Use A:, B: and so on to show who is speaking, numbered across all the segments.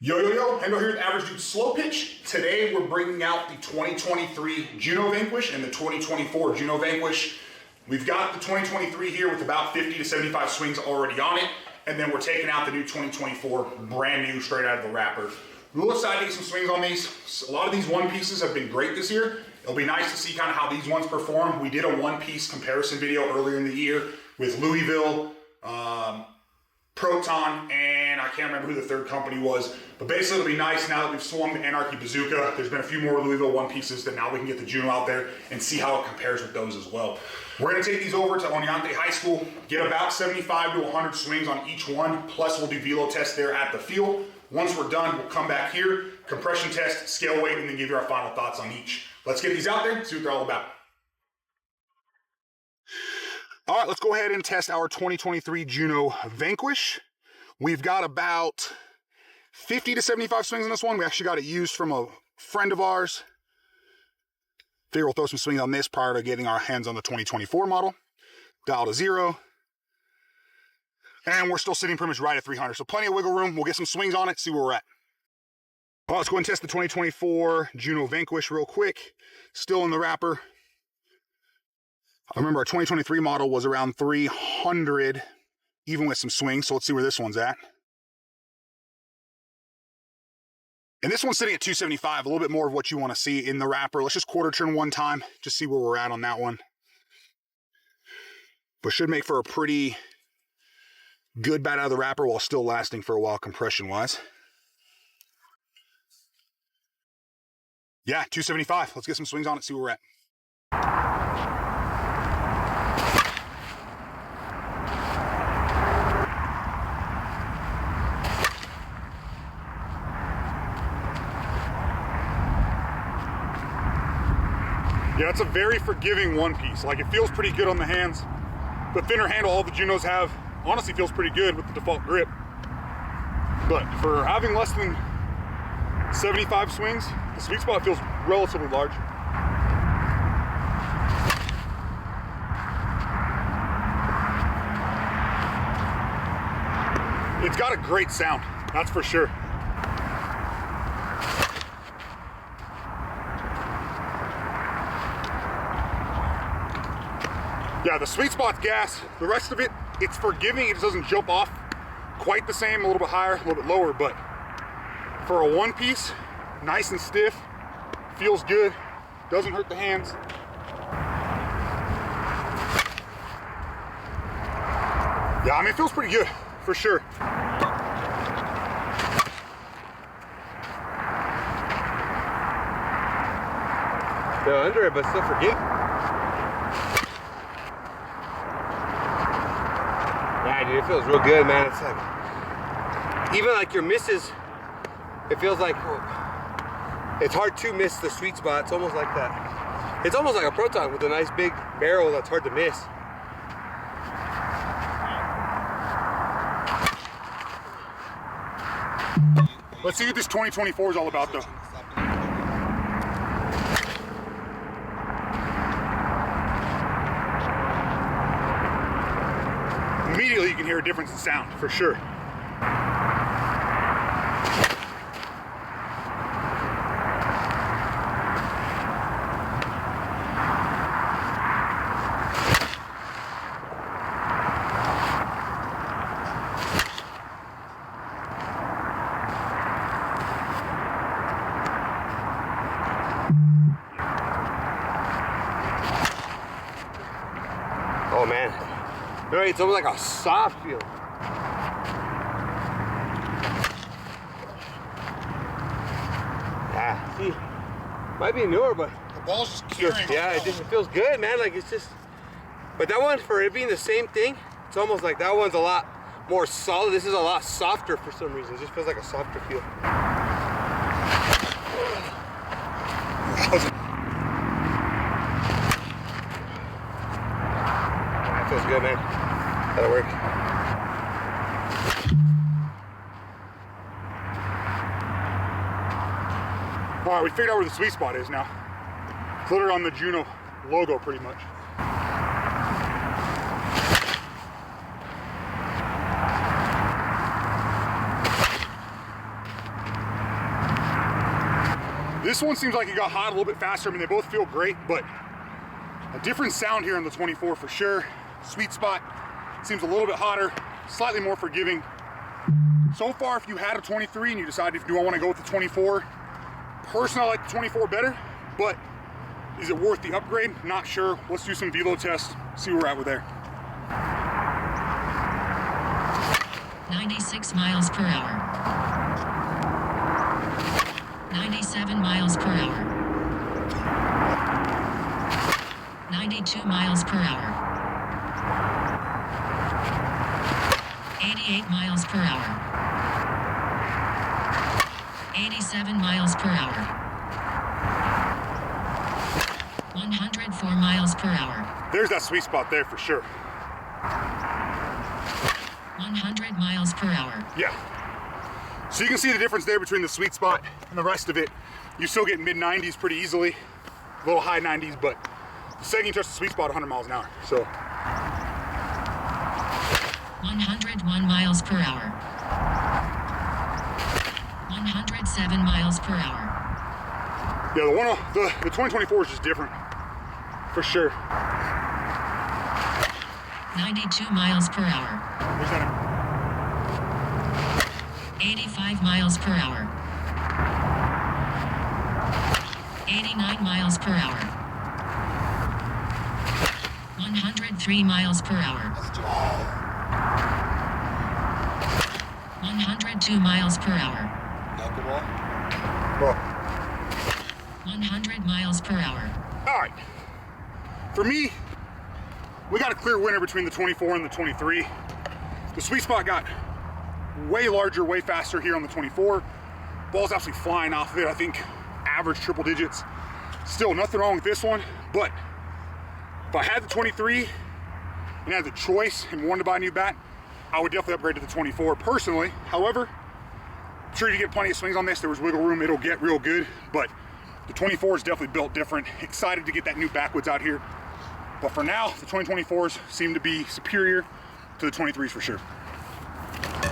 A: Yo, Hendo here with Average Dude Slowpitch. Today we're bringing out the 2023 Juno Vanquish and the 2024 Juno Vanquish. We've got the 2023 here with about 50 to 75 swings already on it, and then we're taking out the new 2024, brand new, straight out of the wrapper. Real excited to get some swings on these. A lot of these one pieces have been great this year. It'll be nice to see kind of how these ones perform. We did a one piece comparison video earlier in the year with Louisville, Proton, and I can't remember who the third company was, but basically it'll be nice now that we've swung the Anarchy Bazooka. There's been a few more Louisville one pieces that now we can get the Juno out there and see how it compares with those as well. We're gonna take these over to Oneonte High School, get about 75 to 100 swings on each one, plus we'll do velo tests there at the field. Once we're done, we'll come back here, compression test, scale weight, and then give you our final thoughts on each. Let's get these out there and see what they're all about. All right, let's go ahead and test our 2023 Juno Vanquish. We've got about 50 to 75 swings in this one. We actually got it used from a friend of ours. Figure we'll throw some swings on this prior to getting our hands on the 2024 model. Dial to 0. And we're still sitting pretty much right at 300. So plenty of wiggle room. We'll get some swings on it, see where we're at. Well, let's go ahead and test the 2024 Juno Vanquish real quick. Still in the wrapper. I remember our 2023 model was around 300, even with some swings. So let's see where this one's at. And this one's sitting at 275, a little bit more of what you want to see in the wrapper. Let's just quarter turn one time, just see where we're at on that one. But should make for a pretty good bat out of the wrapper while still lasting for a while compression-wise. Yeah, 275. Let's get some swings on it, see where we're at. Yeah, it's a very forgiving one piece. Like, it feels pretty good on the hands. The thinner handle all the Junos have honestly feels pretty good with the default grip. But for having less than 75 swings, the sweet spot feels relatively large. It's got a great sound, that's for sure. Yeah, the sweet spot's gas. The rest of it, it's forgiving. It just doesn't jump off quite the same, a little bit higher, a little bit lower, but for a one piece, nice and stiff, feels good, doesn't hurt the hands. Yeah, I mean, it feels pretty good, for sure.
B: They're under it, but still forgiving. Yeah, dude, it feels real good, man. It's like, even like your misses, it feels like, it's hard to miss the sweet spot. It's almost like that. It's almost like a Proton with a nice big barrel that's hard to miss.
A: Let's see what this 2024 is all about, though. Immediately you can hear a difference in sound, for sure.
B: Oh man, right, it's almost like a soft feel. Yeah, see, might be newer, but
A: The ball's just carrying.
B: yeah, it feels good, man. Like, it's just, but that one, for it being the same thing, it's almost like that one's a lot more solid. This is a lot softer for some reason. It just feels like a softer feel. That feels good, man. That'll work.
A: All right, we figured out where the sweet spot is now. Put it on the Juno logo, pretty much. This one seems like it got hot a little bit faster. I mean, they both feel great, but a different sound here on the 24 for sure. Sweet spot seems a little bit hotter, slightly more forgiving. So far, if you had a 23 and you decided, do I want to go with the 24? Personally, I like the 24 better, but is it worth the upgrade? Not sure. Let's do some velo tests, see where we're at with there.
C: 96 miles per hour. 97 miles per hour. 92 miles per hour. 88 miles per hour. 87 miles per hour. 104 miles per hour.
A: There's that sweet spot there for sure.
C: 100 miles per hour.
A: Yeah. So you can see the difference there between the sweet spot and the rest of it. You still get mid 90s pretty easily, a little high 90s, but the second you touch the sweet spot, 100 miles an hour. So
C: 101 miles per hour. 107 miles per hour.
A: yeah, the 2024 is just different, for sure.
C: 92 miles per hour.
A: There's that.
C: 85 miles per hour. 89 miles per hour. 103 miles per hour. 102 miles per hour. 100 miles per hour.
A: All right. For me, we got a clear winner between the 24 and the 23. The sweet spot got way larger, way faster here on the 24. Ball's absolutely flying off of it. I think average triple digits. Still nothing wrong with this one, but if I had the 23 and had the choice and wanted to buy a new bat, I would definitely upgrade to the 24 personally. However, I'm sure you get plenty of swings on this. There was wiggle room. It'll get real good, but the 24 is definitely built different. Excited to get that new backwoods out here. But for now, the 2024s seem to be superior to the 23s for sure.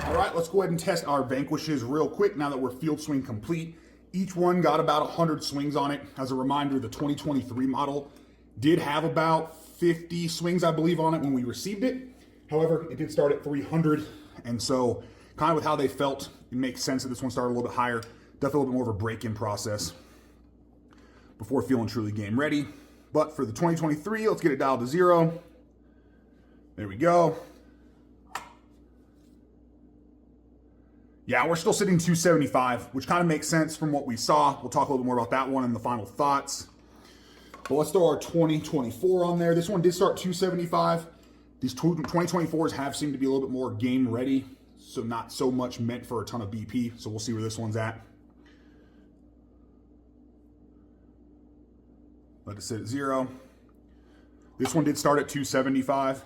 A: All right, let's go ahead and test our Vanquishes real quick now that we're field swing complete. Each one got about 100 swings on it. As a reminder, the 2023 model did have about 50 swings, I believe, on it when we received it. However, it did start at 300, and so kind of with how they felt, it makes sense that this one started a little bit higher. Definitely a little bit more of a break-in process before feeling truly game ready. But for the 2023, let's get it dialed to 0. There we go. Yeah, we're still sitting 275, which kind of makes sense from what we saw. We'll talk a little bit more about that one in the final thoughts. But let's throw our 2024 on there. This one did start 275. These 2024s have seemed to be a little bit more game ready, so not so much meant for a ton of BP. So we'll see where this one's at. Let it sit at 0. This one did start at 275.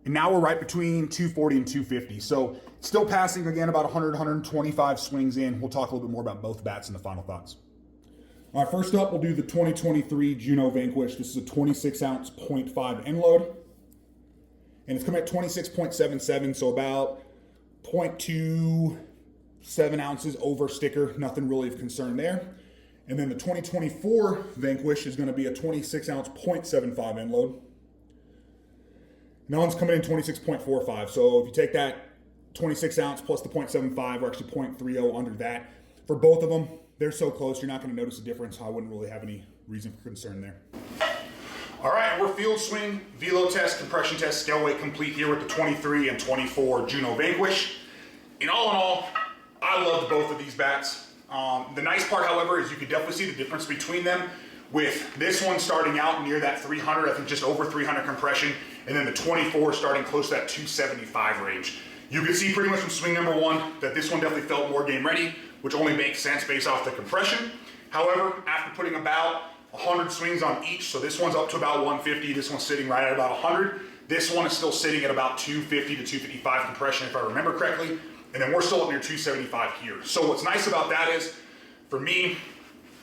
A: And now we're right between 240 and 250. So still passing again about 100, 125 swings in. We'll talk a little bit more about both bats in the final thoughts. All right, first up, we'll do the 2023 Juno Vanquish. This is a 26 ounce 0.5 end load. And it's coming at 26.77, so about 0.27 ounces over sticker. Nothing really of concern there. And then the 2024 Vanquish is going to be a 26 ounce 0.75 end load. And that one's coming in 26.45. So if you take that 26 ounce plus the 0.75, we're actually 0.30 under that. For both of them, they're so close, you're not going to notice a difference. So I wouldn't really have any reason for concern there. All right, we're field swing, velo test, compression test, scale weight complete here with the 23 and 24 Juno Vanquish. In all, I loved both of these bats. The nice part, however, is you can definitely see the difference between them with this one starting out near that 300, I think just over 300 compression, and then the 24 starting close to that 275 range. You can see pretty much from swing number 1 that this one definitely felt more game ready, which only makes sense based off the compression. However, after putting about 100 swings on each, so this one's up to about 150, this one's sitting right at about 100. This one is still sitting at about 250 to 255 compression, if I remember correctly. And then we're still up near 275 here. So what's nice about that is, for me,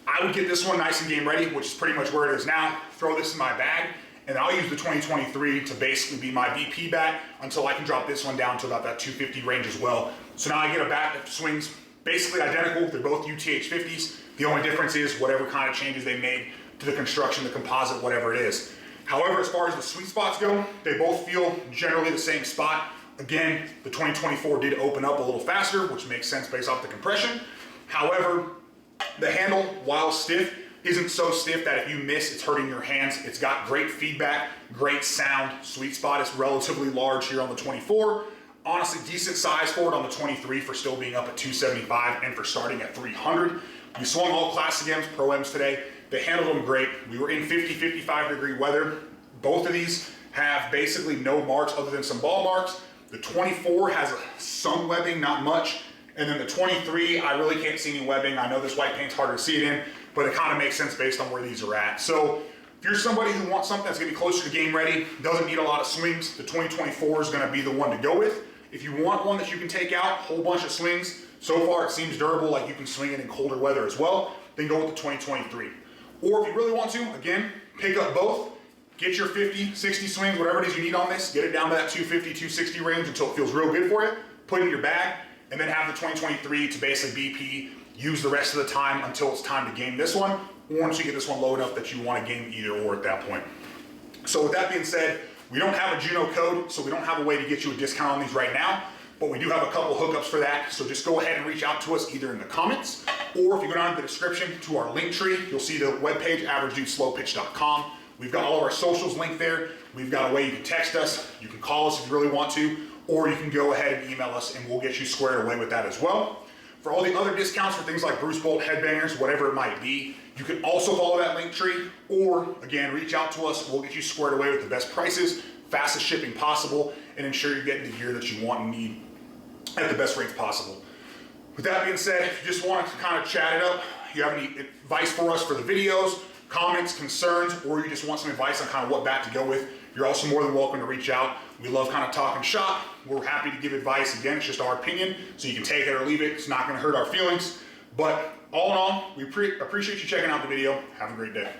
A: I would get this one nice and game ready, which is pretty much where it is now, throw this in my bag, and I'll use the 2023 to basically be my BP bat until I can drop this one down to about that 250 range as well. So now I get a bat that swings basically identical. They're both UTH 50s. The only difference is whatever kind of changes they made to the construction, the composite, whatever it is. However, as far as the sweet spots go, they both feel generally the same spot. Again, the 2024 did open up a little faster, which makes sense based off the compression. However, the handle, while stiff, isn't so stiff that if you miss, it's hurting your hands. It's got great feedback, great sound. Sweet spot is relatively large here on the 24. Honestly, decent size for it on the 23 for still being up at 275 and for starting at 300. We swung all Classic M's, Pro M's today. They handled them great. We were in 50, 55 degree weather. Both of these have basically no marks other than some ball marks. The 24 has some webbing, not much. And then the 23, I really can't see any webbing. I know this white paint's harder to see it in, but it kind of makes sense based on where these are at. So if you're somebody who wants something that's gonna be closer to game ready, doesn't need a lot of swings, the 2024 is gonna be the one to go with. If you want one that you can take out, whole bunch of swings, so far it seems durable, like you can swing it in colder weather as well, then go with the 2023. Or if you really want to, again, pick up both, get your 50, 60 swings, whatever it is you need on this, get it down to that 250, 260 range until it feels real good for you, put it in your bag, and then have the 2023 to basically BP, use the rest of the time until it's time to game this one, or once you get this one low enough that you want to game either or at that point. So with that being said, we don't have a Juno code, so we don't have a way to get you a discount on these right now, but we do have a couple hookups for that. So just go ahead and reach out to us either in the comments, or if you go down to the description to our link tree, you'll see the webpage, averagedudeslowpitch.com. We've got all of our socials linked there. We've got a way you can text us, you can call us if you really want to, or you can go ahead and email us and we'll get you squared away with that as well. For all the other discounts for things like Bruce Bolt, headbangers, whatever it might be, you can also follow that link tree, or again, reach out to us. We'll get you squared away with the best prices, fastest shipping possible, and ensure you're getting the gear that you want and need at the best rates possible. With that being said, if you just want to kind of chat it up, you have any advice for us for the videos, comments, concerns, or you just want some advice on kind of what bat to go with, you're also more than welcome to reach out. We love kind of talking shop. We're happy to give advice. Again, it's just our opinion, so you can take it or leave it. It's not going to hurt our feelings. But all in all, we appreciate you checking out the video. Have a great day.